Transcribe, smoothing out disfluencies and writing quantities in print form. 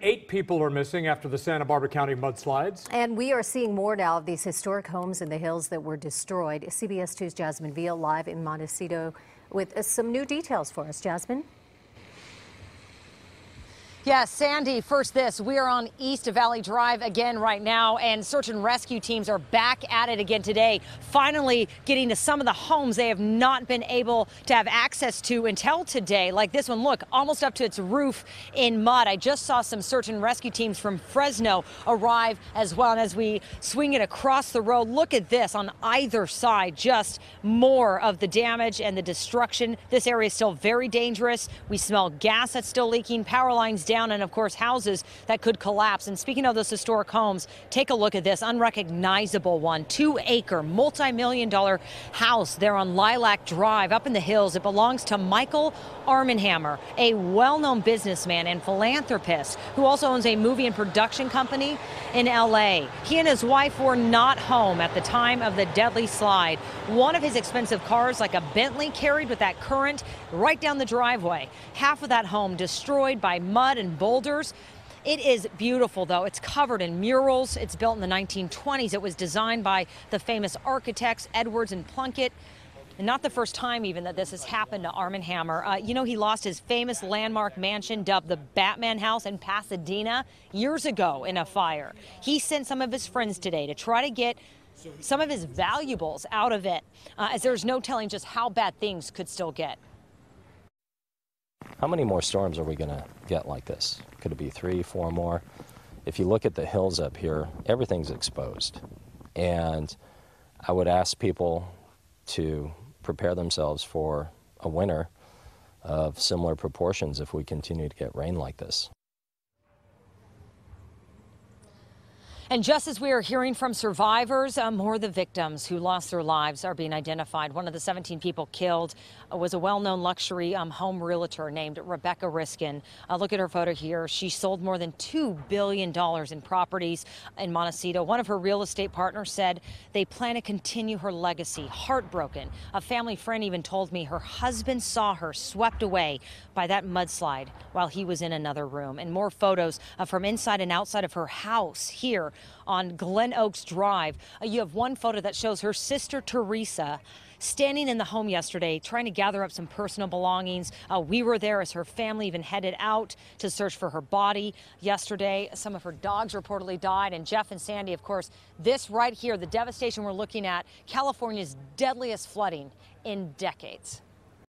8 people are missing after the Santa Barbara County mudslides. And we are seeing more now of these historic homes in the hills that were destroyed. CBS 2's Jasmine Viel live in Montecito with some new details for us. Jasmine? Yes, Sandy, first this. We are on East Valley Drive again right now, and search and rescue teams are back at it again today, finally getting to some of the homes they have not been able to have access to until today, like this one. Look, almost up to its roof in mud. I just saw some search and rescue teams from Fresno arrive as well, and as we swing it across the road, look at this on either side, just more of the damage and the destruction. This area is still very dangerous. We smell gas that's still leaking, power lines down, and of course houses that could collapse. And speaking of those historic homes, take a look at this unrecognizable one, 2-acre multi-million-dollar house there on Lilac Drive up in the hills. It belongs to Michael Armand Hammer, a well-known businessman and philanthropist who also owns a movie and production company in LA. He and his wife were not home at the time of the deadly slide. One of his expensive cars, like a Bentley, carried with that current right down the driveway. Half of that home destroyed by mud and boulders. It is beautiful, though. It's covered in murals. It's built in the 1920s. It was designed by the famous architects Edwards and Plunkett. And not the first time even that this has happened to Armand Hammer. You know, he lost his famous landmark mansion dubbed the Batman House in Pasadena years ago in a fire. He sent some of his friends today to try to get some of his valuables out of it, as there's no telling just how bad things could still get. How many more storms are we going to get like this? Could it be 3, 4 more? If you look at the hills up here, everything's exposed. And I would ask people to prepare themselves for a winter of similar proportions if we continue to get rain like this. And just as we are hearing from survivors, more of the victims who lost their lives are being identified. One of the 17 people killed was a well-known luxury home realtor named Rebecca Riskin. Look at her photo here. She sold more than $2 billion in properties in Montecito. One of her real estate partners said they plan to continue her legacy. Heartbroken. A family friend even told me her husband saw her swept away by that mudslide while he was in another room. And more photos from inside and outside of her house here on Glen Oaks Drive. You have one photo that shows her sister Teresa standing in the home yesterday trying to gather up some personal belongings. We were there as her family even headed out to search for her body yesterday. Some of her dogs reportedly died. And Jeff and Sandy, of course, this right here, the devastation we're looking at, California's deadliest flooding in decades.